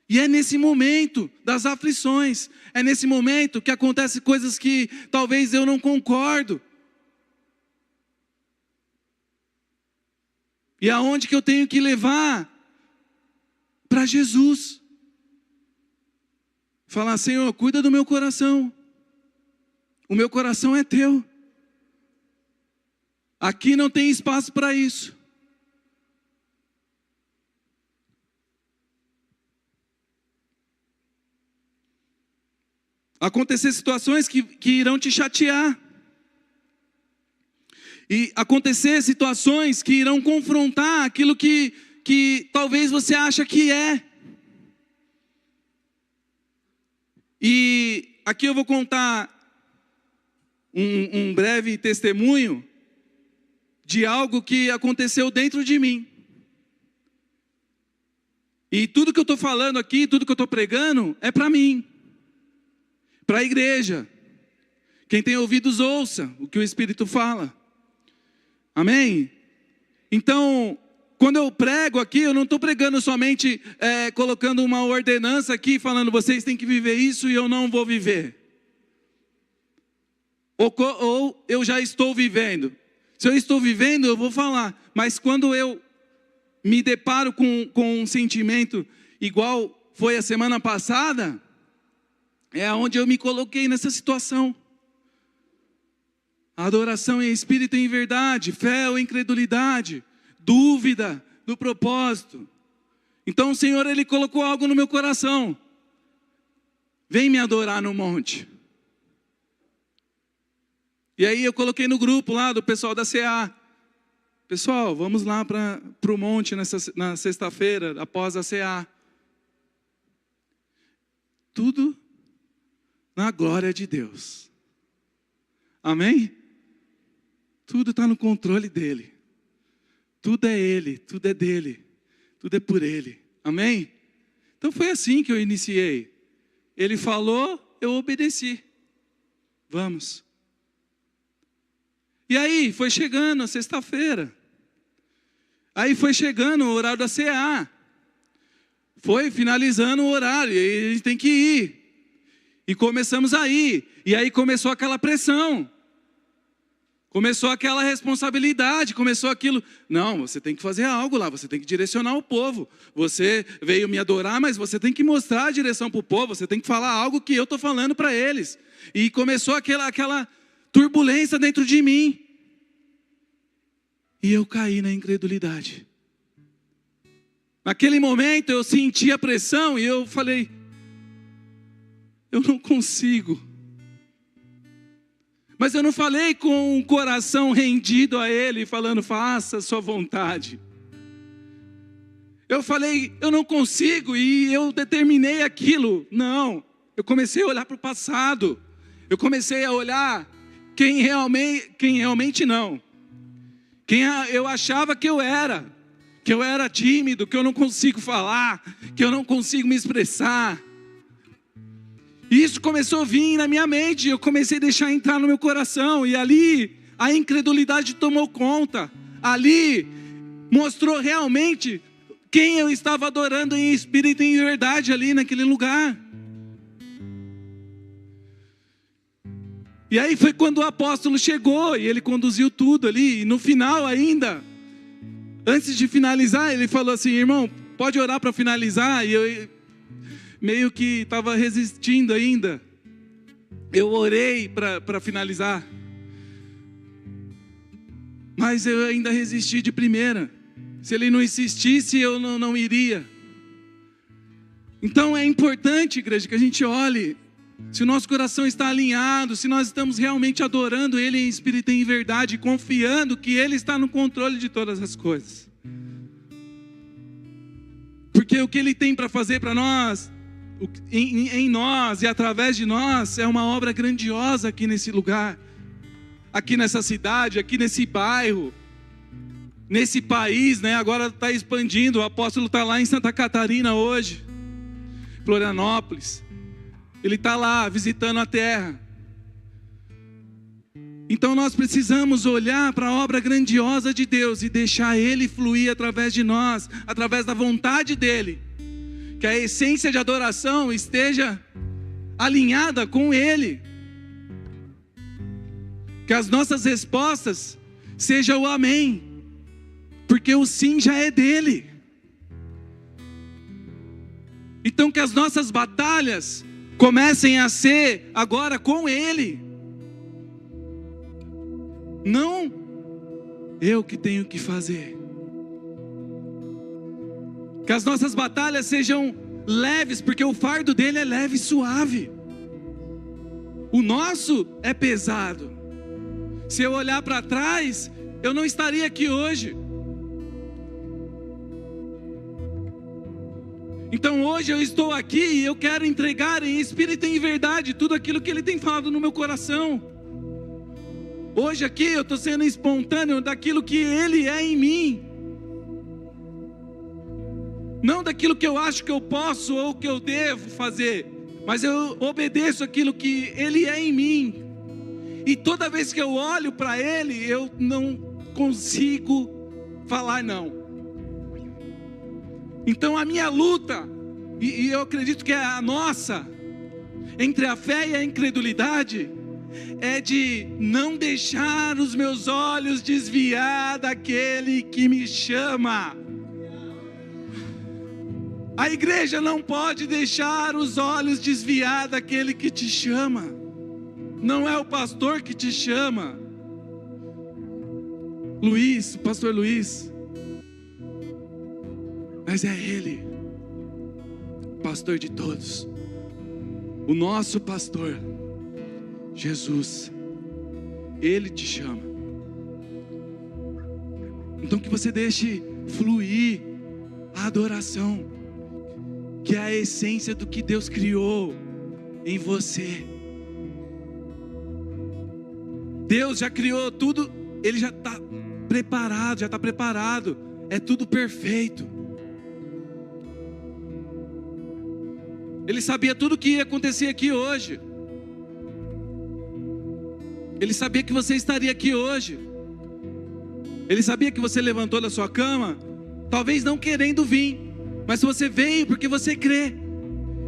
E é nesse momento das aflições, é nesse momento que acontecem coisas que talvez eu não concordo. E aonde que eu tenho que levar? Para Jesus. Falar, Senhor, cuida do meu coração. O meu coração é teu. Aqui não tem espaço para isso. Acontecer situações que irão te chatear. E acontecer situações que irão confrontar aquilo que talvez você acha que é. E aqui eu vou contar um breve testemunho de algo que aconteceu dentro de mim. E tudo que eu estou falando aqui, tudo que eu estou pregando, é para mim, para a igreja. Quem tem ouvidos, ouça o que o Espírito fala. Amém? Então, quando eu prego aqui, eu não estou pregando somente colocando uma ordenança aqui, falando, vocês têm que viver isso e eu não vou viver. Ou eu já estou vivendo. Se eu estou vivendo, eu vou falar. Mas quando eu me deparo com um sentimento igual foi a semana passada, é onde eu me coloquei nessa situação. Adoração em espírito e em verdade, fé ou incredulidade, dúvida do propósito. Então o Senhor, Ele colocou algo no meu coração. Vem me adorar no monte. E aí eu coloquei no grupo lá do pessoal da CA. Pessoal, vamos lá para o monte na sexta-feira, após a CA. Tudo na glória de Deus. Amém? Tudo está no controle dEle. Tudo é Ele, tudo é dEle. Tudo é por Ele. Amém? Então foi assim que eu iniciei. Ele falou, eu obedeci. Vamos. E aí, foi chegando a sexta-feira. Aí foi chegando o horário da CA. Foi finalizando o horário, e aí a gente tem que ir. E começamos a ir. E aí começou aquela pressão. Começou aquela responsabilidade, começou aquilo. Não, você tem que fazer algo lá, você tem que direcionar o povo. Você veio me adorar, mas você tem que mostrar a direção para o povo. Você tem que falar algo que eu estou falando para eles. E começou aquela turbulência dentro de mim. E eu caí na incredulidade. Naquele momento eu senti a pressão e eu falei, eu não consigo. Mas eu não falei com o coração rendido a Ele, falando, faça a sua vontade. Eu falei, eu não consigo, e eu determinei aquilo. Não, eu comecei a olhar para o passado. Eu comecei a olhar quem realmente não. Quem eu achava que eu era tímido, que eu não consigo falar, que eu não consigo me expressar. E isso começou a vir na minha mente, eu comecei a deixar entrar no meu coração, e ali a incredulidade tomou conta. Ali mostrou realmente quem eu estava adorando em espírito e em verdade ali naquele lugar. E aí foi quando o apóstolo chegou e ele conduziu tudo ali. E no final ainda, antes de finalizar, ele falou assim, irmão, pode orar para finalizar? E eu meio que estava resistindo ainda. Eu orei para finalizar. Mas eu ainda resisti de primeira. Se ele não insistisse, eu não iria. Então é importante, igreja, que a gente olhe se o nosso coração está alinhado, se nós estamos realmente adorando Ele em espírito e em verdade, confiando que Ele está no controle de todas as coisas. Porque o que Ele tem para fazer para nós, em nós e através de nós, é uma obra grandiosa aqui nesse lugar, aqui nessa cidade, aqui nesse bairro, nesse país, né? Agora está expandindo, o apóstolo está lá em Santa Catarina hoje, Florianópolis. Ele está lá visitando a terra. Então nós precisamos olhar para a obra grandiosa de Deus e deixar Ele fluir através de nós, através da vontade dEle. Que a essência de adoração esteja alinhada com Ele. Que as nossas respostas sejam o amém, porque o sim já é dEle. Então que as nossas batalhas comecem a ser agora com Ele. Não eu que tenho que fazer. Que as nossas batalhas sejam leves, porque o fardo dele é leve e suave. O nosso é pesado. Se eu olhar para trás, eu não estaria aqui hoje. Então hoje eu estou aqui e eu quero entregar em espírito e em verdade tudo aquilo que Ele tem falado no meu coração. Hoje aqui eu estou sendo espontâneo daquilo que Ele é em mim. Não daquilo que eu acho que eu posso ou que eu devo fazer, mas eu obedeço aquilo que Ele é em mim. E toda vez que eu olho para Ele, eu não consigo falar não. Então a minha luta, e eu acredito que é a nossa, entre a fé e a incredulidade, é de não deixar os meus olhos desviar daquele que me chama. A igreja não pode deixar os olhos desviar daquele que te chama. Não é o pastor que te chama. Luiz, o pastor Luiz. Mas é Ele, pastor de todos. O nosso pastor, Jesus. Ele te chama. Então que você deixe fluir a adoração, que é a essência do que Deus criou em você. Deus já criou tudo, Ele já está preparado, é tudo perfeito. Ele sabia tudo o que ia acontecer aqui hoje. Ele sabia que você estaria aqui hoje. Ele sabia que você levantou da sua cama, talvez não querendo vir, mas você veio porque você crê.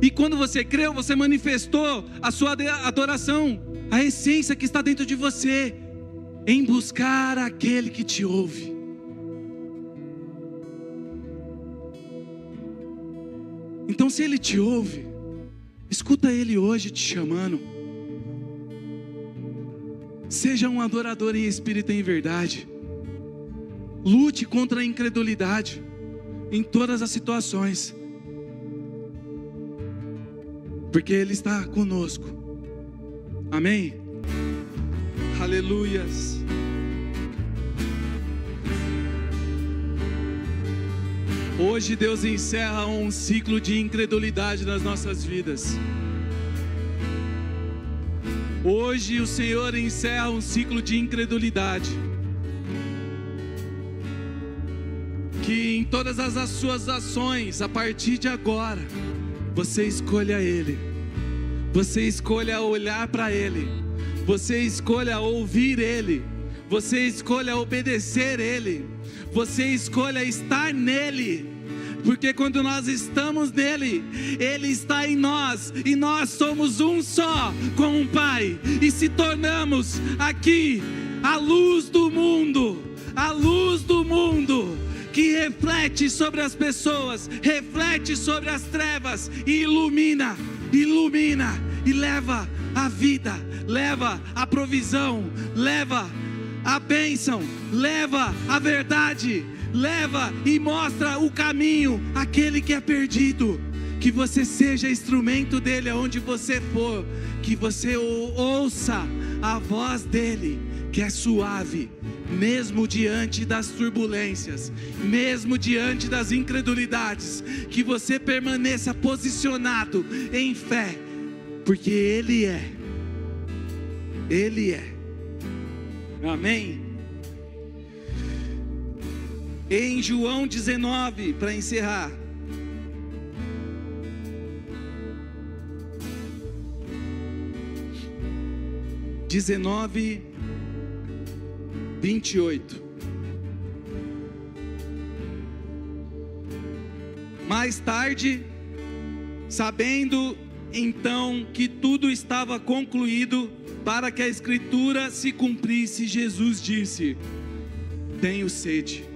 E quando você creu, você manifestou a sua adoração, a essência que está dentro de você, em buscar aquele que te ouve. Então se Ele te ouve, escuta Ele hoje te chamando. Seja um adorador em espírito e em verdade. Lute contra a incredulidade em todas as situações, porque Ele está conosco. Amém? Aleluias. Hoje Deus encerra um ciclo de incredulidade nas nossas vidas. Hoje o Senhor encerra um ciclo de incredulidade. Que em todas as suas ações, a partir de agora, você escolha Ele. Você escolha olhar para Ele. Você escolha ouvir Ele. Você escolha obedecer Ele. Você escolha estar nele. Porque quando nós estamos nele, Ele está em nós, e nós somos um só com o Pai, e se tornamos aqui a luz do mundo, a luz do mundo, que reflete sobre as pessoas, reflete sobre as trevas, e ilumina, e leva a vida, leva a provisão, leva a bênção, leva a verdade, leva e mostra o caminho àquele que é perdido. Que você seja instrumento dele aonde você for, que você ouça a voz dele, que é suave, mesmo diante das turbulências, mesmo diante das incredulidades, que você permaneça posicionado em fé, porque Ele é. Amém? Em João 19, para encerrar, (19, 28). Mais tarde, sabendo então que tudo estava concluído, para que a Escritura se cumprisse, Jesus disse: tenho sede.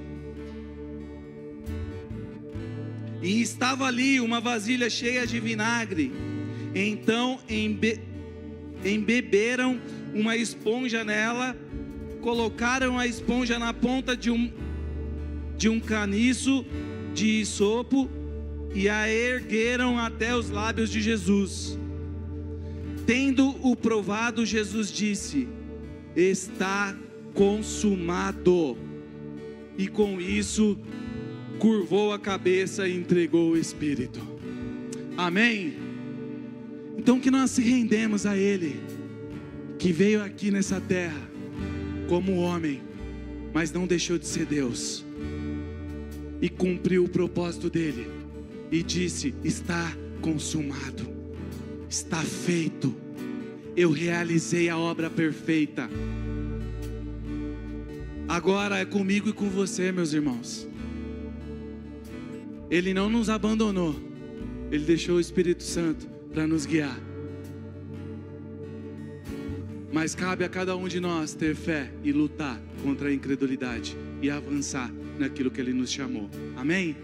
E estava ali uma vasilha cheia de vinagre. Então embeberam uma esponja nela, colocaram a esponja na ponta de um caniço de isopo e a ergueram até os lábios de Jesus. Tendo o provado, Jesus disse: está consumado. E com isso, curvou a cabeça e entregou o Espírito. Amém? Então que nós se rendemos a Ele, que veio aqui nessa terra como homem, mas não deixou de ser Deus, e cumpriu o propósito dele, e disse: está consumado, está feito, eu realizei a obra perfeita. Agora é comigo e com você, meus irmãos. Ele não nos abandonou, Ele deixou o Espírito Santo para nos guiar. Mas cabe a cada um de nós ter fé e lutar contra a incredulidade e avançar naquilo que Ele nos chamou. Amém?